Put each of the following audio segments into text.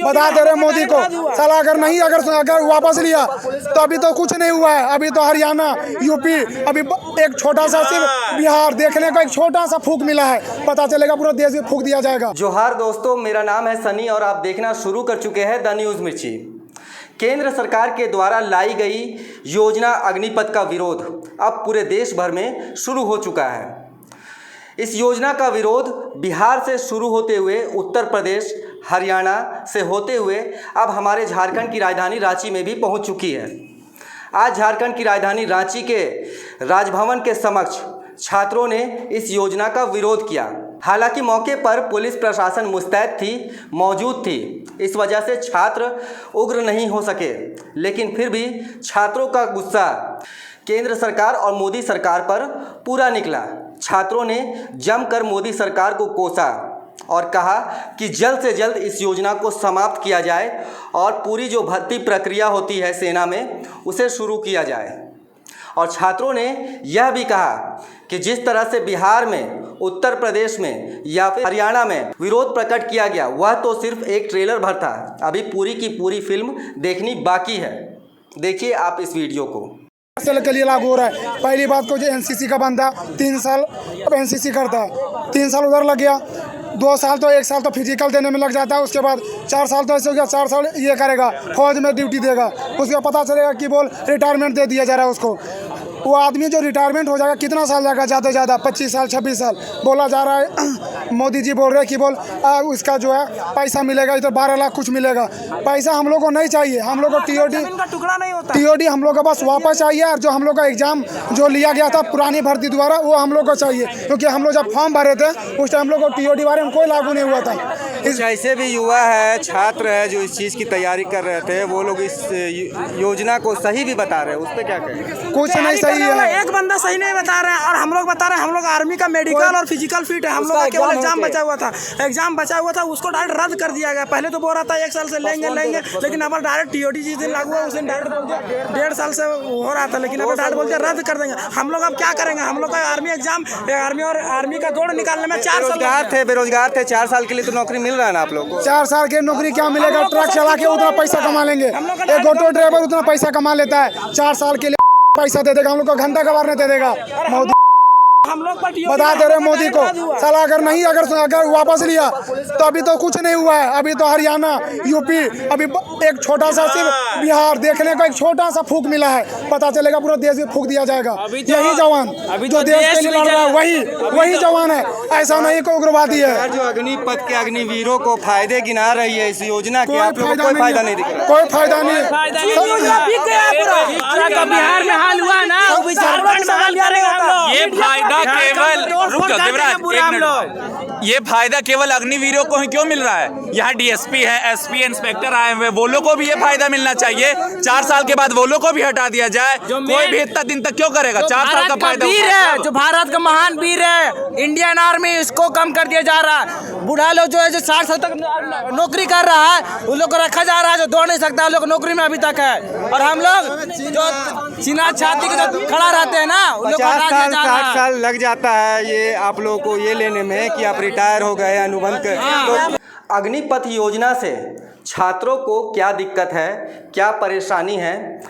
बता दे रहे मोदी को साला अगर वापस लिया तो अभी तो कुछ नहीं हुआ है। अभी तो हरियाणा, यूपी, अभी एक छोटा सा सिर्फ बिहार देखने को एक छोटा सा फूंक मिला है। पता चलेगा पूरा देश में फूंक दिया जाएगा। जोहार दोस्तों, मेरा नाम है सनी और आप देखना शुरू कर चुके हैं द न्यूज़ मिर्ची। केंद्र सरकार के द्वारा लाई गई योजना अग्निपथ का विरोध अब पूरे देश भर में शुरू हो चुका है। इस योजना का विरोध बिहार से शुरू होते हुए उत्तर प्रदेश, हरियाणा से होते हुए अब हमारे झारखंड की राजधानी रांची में भी पहुंच चुकी है। आज झारखंड की राजधानी रांची के राजभवन के समक्ष छात्रों ने इस योजना का विरोध किया। हालांकि मौके पर पुलिस प्रशासन मौजूद थी। इस वजह से छात्र उग्र नहीं हो सके, लेकिन फिर भी छात्रों का गुस्सा केंद्र सरकार और मोदी सरकार पर पूरा निकला। छात्रों ने जमकर मोदी सरकार को कोसा और कहा कि जल्द से जल्द इस योजना को समाप्त किया जाए और पूरी जो भर्ती प्रक्रिया होती है सेना में उसे शुरू किया जाए। और छात्रों ने यह भी कहा कि जिस तरह से बिहार में, उत्तर प्रदेश में या फिर हरियाणा में विरोध प्रकट किया गया वह तो सिर्फ एक ट्रेलर भर था। अभी पूरी की पूरी फिल्म देखनी बाकी है। देखिए आप इस वीडियो को। के लिए लागू हो रहा है। पहली बात को जो एनसीसी का बंदा 3 साल अब एनसीसी करता है, 3 साल उधर लग गया, 2 साल तो 1 साल तो फिजिकल देने में लग जाता है। उसके बाद 4 साल तो ऐसे हो गया, 4 साल ये करेगा, फौज में ड्यूटी देगा। उसके पता चलेगा कि बोल रिटायरमेंट दे दिया जा रहा है उसको। वो आदमी जो रिटायरमेंट हो जाएगा कितना साल जाएगा? ज़्यादा से ज़्यादा 25 साल 26 साल बोला जा रहा है। मोदी जी बोल रहे हैं कि उसका जो है पैसा मिलेगा, इधर 12 लाख कुछ मिलेगा। पैसा हम लोग को नहीं चाहिए। हम लोग को टीओडी हम लोग को बस वापस चाहिए। और जो हम लोग का एग्ज़ाम जो लिया गया था पुरानी भर्ती द्वारा वो हम लोग को चाहिए, क्योंकि हम लोग जब फॉर्म भरे थे उस टाइम हम लोग को टीओडी बारे में कोई लागू नहीं हुआ था। इस ऐसे भी युवा है, छात्र है जो इस चीज़ की तैयारी कर रहे थे, वो लोग इस योजना को सही भी बता रहे हैं, उस पर क्या कहें? कुछ नहीं सही है। एक बंदा सही नहीं बता रहे हैं और हम लोग बता रहे हैं। हम लोग आर्मी का मेडिकल और फिजिकल फिट है। हम लोग का केवल एग्जाम बचा हुआ था, उसको डायरेक्ट रद्द कर दिया गया। पहले तो बोल रहा था 1 साल से लेंगे, लेकिन अब डायरेक्ट टीओडी जिस दिन लागू हुआ उस दिन डायरेक्ट 1.5 साल से हो रहा था, लेकिन अब डायरेक्ट बोलते रद्द कर देंगे। हम लोग अब क्या करेंगे? हम लोग का आर्मी एग्जाम, आर्मी का दौड़ निकालने में 4 साल बेरोजगार थे। 4 साल के लिए तो नौकरी मिल रहा है ना आप लोग को? 4 साल की नौकरी क्या मिलेगा? ट्रक चला के उतना पैसा कमा लेंगे। एक ऑटो ड्राइवर उतना पैसा कमा लेता है। 4 साल के लिए पैसा दे देगा, हम लोग को घंटा कबार नहीं दे देगा। मोदी हम लोग बता दे रहे मोदी को साला अगर वापस लिया तो अभी तो कुछ नहीं हुआ है। अभी तो हरियाणा, यूपी, अभी एक छोटा सा सिर्फ बिहार देखने को एक छोटा सा फूंक मिला है। पता चलेगा पूरा देश में फूंक दिया जाएगा। यही जवान जो देश के लिए लड़ रहा है वही जवान है, ऐसा नहीं को उग्रवादी है। जो अग्निपथ के अग्निवीरों को फायदे गिना रही है इस योजना के, आप लोगों को कोई फायदा नहीं दिख रहा? कोई फायदा नहीं। बिहार में हाल हुआ ना, ये फायदा केवल रुक जाओ देवराज, 1 मिनट। ये फायदा केवल अग्निवीरों को ही क्यों मिल रहा है? यहाँ डीएसपी है, एसपी, इंस्पेक्टर आए हुए, वो लोग को भी ये फायदा मिलना चाहिए। 4 साल के बाद वो लोग को भी हटा दिया जाए। कोई भी इतना दिन तक क्यों करेगा? 4 साल का फायदा वीर है, जो भारत का महान वीर है, इंडियन आर्मी, इसको कम कर दिया जा रहा है। बूढ़ा लोग जो है जो 60 साल तक नौकरी कर रहा है उन लोग को रखा जा रहा है, जो दौड़ नहीं सकता, लोग नौकरी में अभी तक है। और हम लोग जो सीना छाती के साथ खड़ा रहते हैं ना, उन लोग को 60 साल लग जाता है ये आप लोगों को ये लेने में कि आप रिटायर हो गए अनुबंध कर। तो अग्निपथ योजना से छात्रों को क्या दिक्कत है, क्या परेशानी है,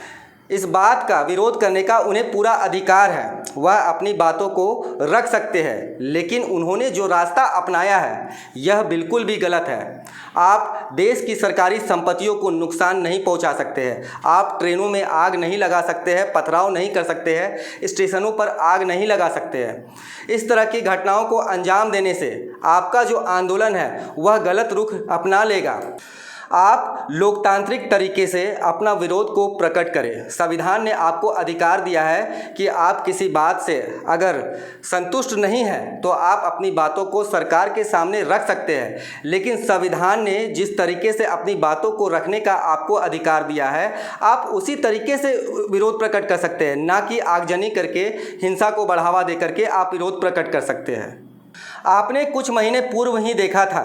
इस बात का विरोध करने का उन्हें पूरा अधिकार है। वह अपनी बातों को रख सकते हैं, लेकिन उन्होंने जो रास्ता अपनाया है यह बिल्कुल भी गलत है। आप देश की सरकारी संपत्तियों को नुकसान नहीं पहुंचा सकते हैं। आप ट्रेनों में आग नहीं लगा सकते हैं, पथराव नहीं कर सकते हैं, स्टेशनों पर आग नहीं लगा सकते हैं। इस तरह की घटनाओं को अंजाम देने से आपका जो आंदोलन है वह गलत रुख अपना लेगा। आप लोकतांत्रिक तरीके से अपना विरोध को प्रकट करें। संविधान ने आपको अधिकार दिया है कि आप किसी बात से अगर संतुष्ट नहीं हैं तो आप अपनी बातों को सरकार के सामने रख सकते हैं, लेकिन संविधान ने जिस तरीके से अपनी बातों को रखने का आपको अधिकार दिया है आप उसी तरीके से विरोध प्रकट कर सकते हैं, ना कि आगजनी करके, हिंसा को बढ़ावा दे करके आप विरोध प्रकट कर सकते हैं। आपने कुछ महीने पूर्व ही देखा था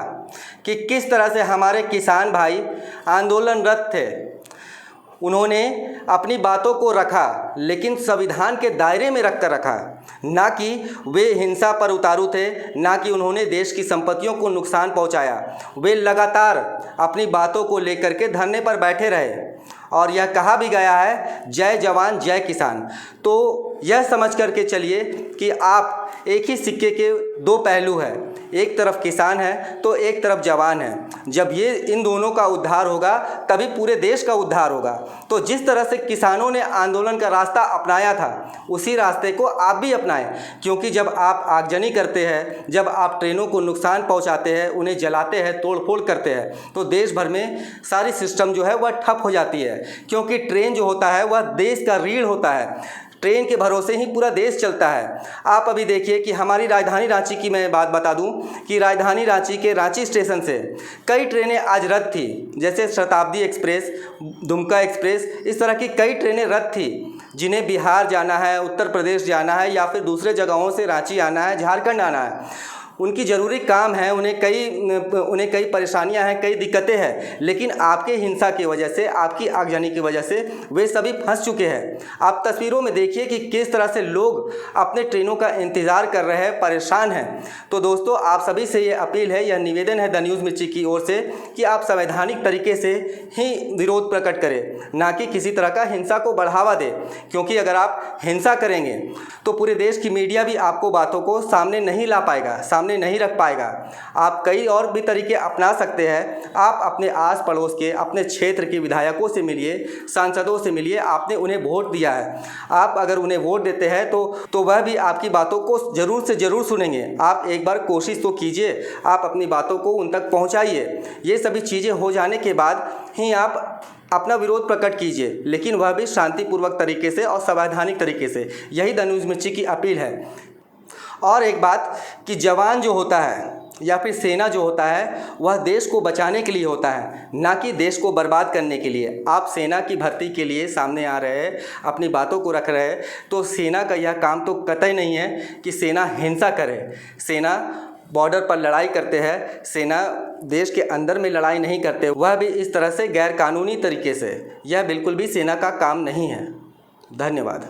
कि किस तरह से हमारे किसान भाई आंदोलनरत थे। उन्होंने अपनी बातों को रखा, लेकिन संविधान के दायरे में रखा। ना कि वे हिंसा पर उतारू थे, ना कि उन्होंने देश की संपत्तियों को नुकसान पहुंचाया। वे लगातार अपनी बातों को लेकर के धरने पर बैठे रहे और यह कहा भी गया है, जय जवान जय किसान। तो यह समझ करके चलिए कि आप एक ही सिक्के के दो पहलू हैं, एक तरफ किसान है तो एक तरफ जवान है। जब ये इन दोनों का उद्धार होगा तभी पूरे देश का उद्धार होगा। तो जिस तरह से किसानों ने आंदोलन का रास्ता अपनाया था, उसी रास्ते को आप भी अपनाएं, क्योंकि जब आप आगजनी करते हैं, जब आप ट्रेनों को नुकसान पहुंचाते हैं, उन्हें जलाते हैं, तोड़फोड़ करते हैं, तो देश भर में सारी सिस्टम जो है वह ठप हो जाती है। क्योंकि ट्रेन जो होता है वह देश का रीढ़ होता है, ट्रेन के भरोसे ही पूरा देश चलता है। आप अभी देखिए कि हमारी राजधानी रांची की मैं बात बता दूं कि राजधानी रांची के रांची स्टेशन से कई ट्रेनें आज रद्द थी, जैसे शताब्दी एक्सप्रेस, दुमका एक्सप्रेस, इस तरह की कई ट्रेनें रद्द थी जिन्हें बिहार जाना है, उत्तर प्रदेश जाना है या फिर दूसरे जगहों से रांची आना है, झारखंड आना है। उनकी ज़रूरी काम है, उन्हें कई परेशानियां हैं, कई दिक्कतें हैं, लेकिन आपके हिंसा की वजह से, आपकी आगजनी की वजह से वे सभी फंस चुके हैं। आप तस्वीरों में देखिए कि किस तरह से लोग अपने ट्रेनों का इंतज़ार कर रहे हैं, परेशान हैं। तो दोस्तों, आप सभी से ये अपील है, यह निवेदन है द न्यूज़ मिर्ची की ओर से कि आप संवैधानिक तरीके से ही विरोध प्रकट करें, ना कि किसी तरह का हिंसा को बढ़ावा दें। क्योंकि अगर आप हिंसा करेंगे तो पूरे देश की मीडिया भी आपको बातों को सामने नहीं ला पाएगा, सामने नहीं रख पाएगा। आप कई और भी तरीके अपना सकते हैं। आप अपने आस पड़ोस के, अपने क्षेत्र के विधायकों से मिलिए, सांसदों से मिलिए। आपने उन्हें वोट दिया है, आप अगर उन्हें वोट देते हैं तो वह भी आपकी बातों को ज़रूर से ज़रूर सुनेंगे। आप एक बार कोशिश तो कीजिए, आप अपनी बातों को उन तक पहुँचाइए। ये सभी चीज़ें हो जाने के बाद ही आप अपना विरोध प्रकट कीजिए, लेकिन वह भी शांतिपूर्वक तरीके से और संवैधानिक तरीके से। यही द न्यूज़ मिर्ची की अपील है। और एक बात कि जवान जो होता है या फिर सेना जो होता है वह देश को बचाने के लिए होता है, ना कि देश को बर्बाद करने के लिए। आप सेना की भर्ती के लिए सामने आ रहे हैं, अपनी बातों को रख रहे हैं, तो सेना का यह काम तो कतई नहीं है कि सेना हिंसा करे। सेना बॉर्डर पर लड़ाई करते हैं, सेना देश के अंदर में लड़ाई नहीं करते, वह भी इस तरह से गैर कानूनी तरीके से। यह बिल्कुल भी सेना का काम नहीं है। धन्यवाद।